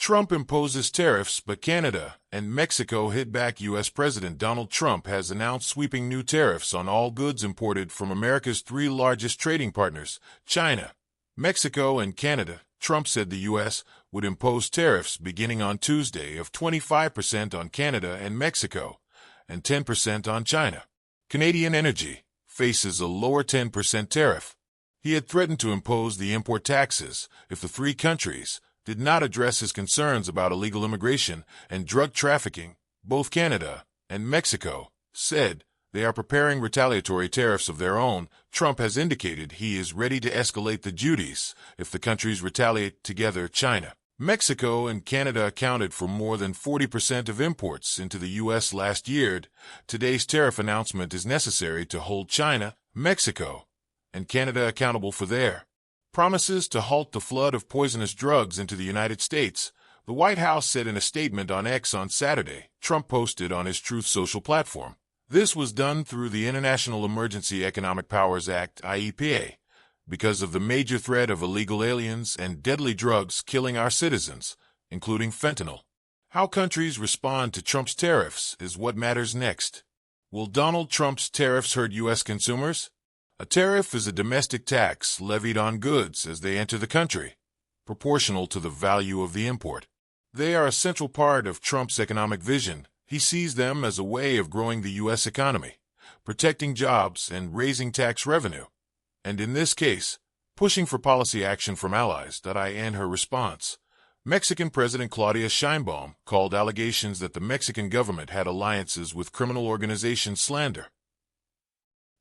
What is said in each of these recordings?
Trump imposes tariffs, but Canada and Mexico hit back. U.S. President Donald Trump has announced sweeping new tariffs on all goods imported from America's three largest trading partners, China, Mexico, and Canada. Trump said the U.S. would impose tariffs beginning on Tuesday of 25% on Canada and Mexico and 10% on China. Canadian Energy faces a lower 10% tariff. He had threatened to impose the import taxes if the three countries did not address his concerns about illegal immigration and drug trafficking. Both Canada and Mexico said they are preparing retaliatory tariffs of their own. Trump has indicated he is ready to escalate the duties if the countries retaliate together. China, Mexico, and Canada accounted for more than 40% of imports into the U.S. last year. Today's tariff announcement is necessary to hold China, Mexico, and Canada accountable for their promises to halt the flood of poisonous drugs into the United States, the White House said in a statement on X on Saturday. Trump posted on his Truth Social platform. This was done through the International Emergency Economic Powers Act, IEPA, because of the major threat of illegal aliens and deadly drugs killing our citizens, including fentanyl. How countries respond to Trump's tariffs is what matters next. Will Donald Trump's tariffs hurt U.S. consumers? A tariff is a domestic tax levied on goods as they enter the country, proportional to the value of the import. They are a central part of Trump's economic vision. He sees them as a way of growing the U.S. economy, protecting jobs, and raising tax revenue. And in this case, pushing for policy action from allies. In her response, Mexican President Claudia Sheinbaum called allegations that the Mexican government had alliances with criminal organizations slander.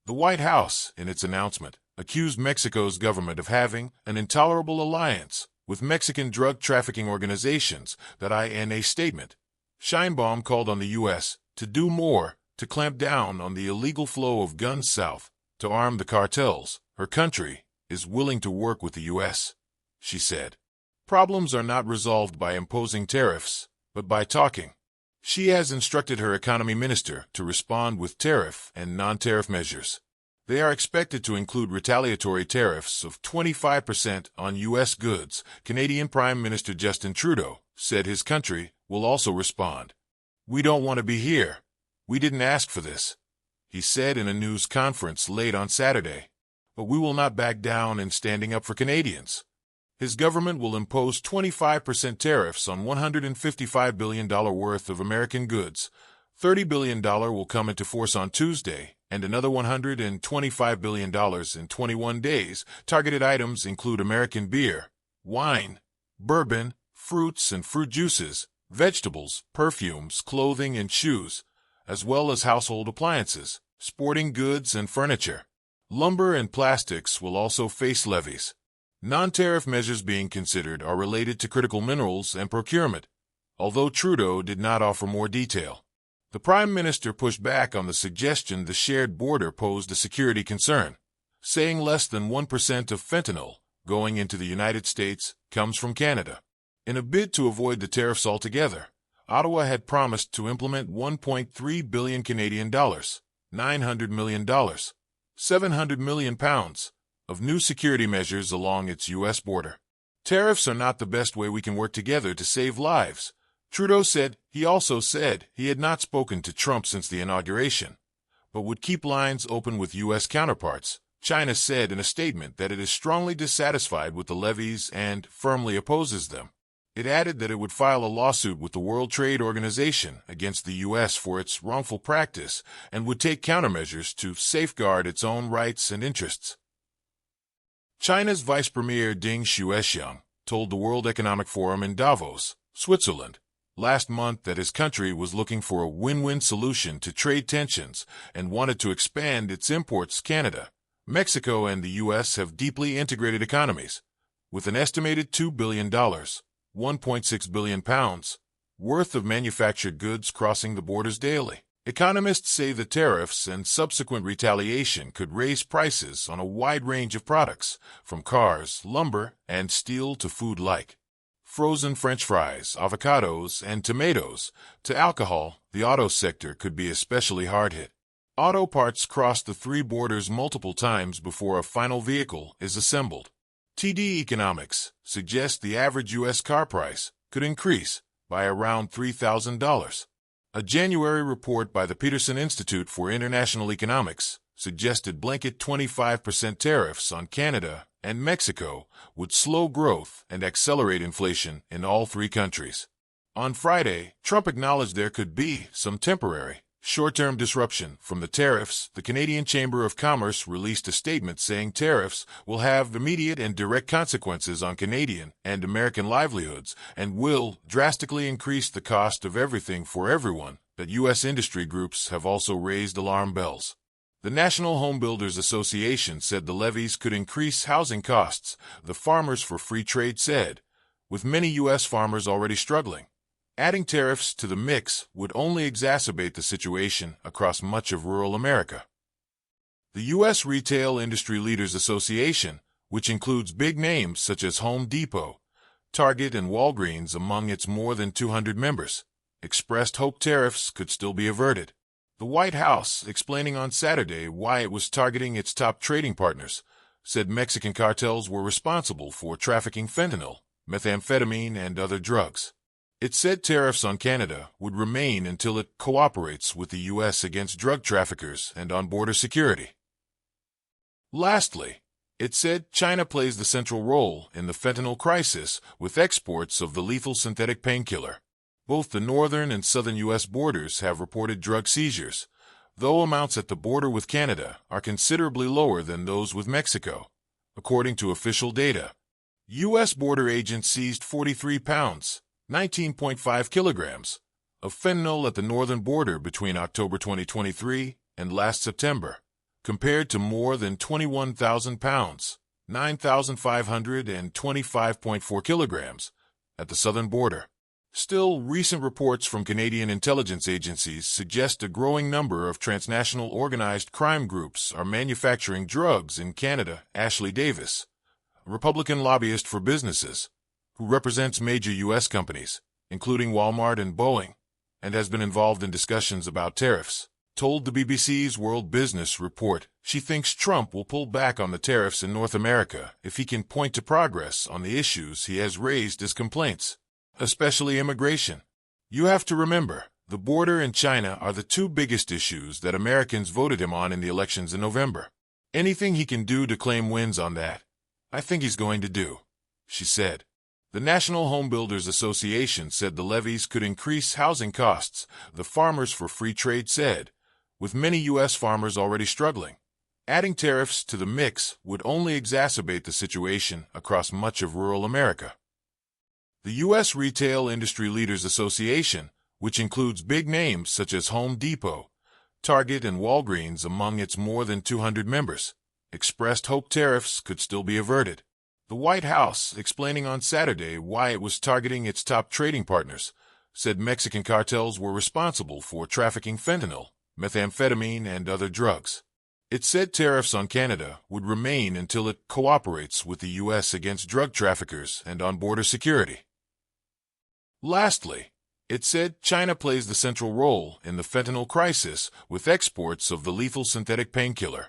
The White House, in its announcement, accused Mexico's government of having an intolerable alliance with Mexican drug trafficking organizations. In a statement, Sheinbaum called on the U.S. to do more to clamp down on the illegal flow of guns south, to arm the cartels. Her country is willing to work with the U.S., she said. Problems are not resolved by imposing tariffs, but by talking. She has instructed her economy minister to respond with tariff and non-tariff measures. They are expected to include retaliatory tariffs of 25% on U.S. goods. Canadian Prime Minister Justin Trudeau said his country will also respond. "We don't want to be here. We didn't ask for this," he said in a news conference late on Saturday. "But we will not back down in standing up for Canadians." His government will impose 25% tariffs on $155 billion worth of American goods. $30 billion will come into force on Tuesday, and another $125 billion in 21 days. Targeted items include American beer, wine, bourbon, fruits and fruit juices, vegetables, perfumes, clothing and shoes, as well as household appliances, sporting goods and furniture. Lumber and plastics will also face levies. Non-tariff measures being considered are related to critical minerals and procurement, although Trudeau did not offer more detail. The Prime Minister pushed back on the suggestion the shared border posed a security concern, saying less than 1% of fentanyl going into the United States comes from Canada. In a bid to avoid the tariffs altogether, Ottawa had promised to implement $1.3 billion Canadian dollars, $900 million, £700 million of new security measures along its U.S. border. Tariffs are not the best way we can work together to save lives, Trudeau said. He also said he had not spoken to Trump since the inauguration, but would keep lines open with U.S. counterparts. China said in a statement that it is strongly dissatisfied with the levies and firmly opposes them. It added that it would file a lawsuit with the World Trade Organization against the U.S. for its wrongful practice and would take countermeasures to safeguard its own rights and interests. China's Vice Premier Deng Xuexiang told the World Economic Forum in Davos, Switzerland, last month that his country was looking for a win-win solution to trade tensions and wanted to expand its imports. Canada, Mexico, and the U.S. have deeply integrated economies, with an estimated $2 billion, £1.6 billion worth of manufactured goods crossing the borders daily. Economists say the tariffs and subsequent retaliation could raise prices on a wide range of products, from cars, lumber, and steel to food like frozen French fries, avocados, and tomatoes, to alcohol. The auto sector could be especially hard hit. Auto parts cross the three borders multiple times before a final vehicle is assembled. TD Economics suggests the average U.S. car price could increase by around $3,000. A January report by the Peterson Institute for International Economics suggested blanket 25% tariffs on Canada and Mexico would slow growth and accelerate inflation in all three countries. On Friday, Trump acknowledged there could be some temporary, short-term disruption from the tariffs. The Canadian Chamber of Commerce released a statement saying tariffs will have immediate and direct consequences on Canadian and American livelihoods and will drastically increase the cost of everything for everyone, but U.S. industry groups have also raised alarm bells. The National Home Builders Association said the levies could increase housing costs, the Farmers for Free Trade said, with many U.S. farmers already struggling. Adding tariffs to the mix would only exacerbate the situation across much of rural America. The U.S. Retail Industry Leaders Association, which includes big names such as Home Depot, Target, and Walgreens among its more than 200 members, expressed hope tariffs could still be averted. The White House, explaining on Saturday why it was targeting its top trading partners, said Mexican cartels were responsible for trafficking fentanyl, methamphetamine, and other drugs. It said tariffs on Canada would remain until it cooperates with the U.S. against drug traffickers and on border security. Lastly, it said China plays the central role in the fentanyl crisis with exports of the lethal synthetic painkiller. Both the northern and southern U.S. borders have reported drug seizures, though amounts at the border with Canada are considerably lower than those with Mexico. According to official data, U.S. border agents seized 43 pounds, 19.5 kilograms, of fentanyl at the northern border between October 2023 and last September, compared to more than 21,000 pounds, 9,525.4 kilograms, at the southern border. Still, recent reports from Canadian intelligence agencies suggest a growing number of transnational organized crime groups are manufacturing drugs in Canada. Ashley Davis, a Republican lobbyist for businesses, who represents major U.S. companies, including Walmart and Boeing, and has been involved in discussions about tariffs, told the BBC's World Business Report she thinks Trump will pull back on the tariffs in North America if he can point to progress on the issues he has raised as complaints, especially immigration. You have to remember, the border and China are the two biggest issues that Americans voted him on in the elections in November. Anything he can do to claim wins on that, I think he's going to do, she said. The National Home Builders Association said the levies could increase housing costs, the Farmers for Free Trade said, with many U.S. farmers already struggling. Adding tariffs to the mix would only exacerbate the situation across much of rural America. The U.S. Retail Industry Leaders Association, which includes big names such as Home Depot, Target, and Walgreens among its more than 200 members, expressed hope tariffs could still be averted. The White House, explaining on Saturday why it was targeting its top trading partners, said Mexican cartels were responsible for trafficking fentanyl, methamphetamine, and other drugs. It said tariffs on Canada would remain until it cooperates with the U.S. against drug traffickers and on border security. Lastly, it said China plays the central role in the fentanyl crisis with exports of the lethal synthetic painkiller.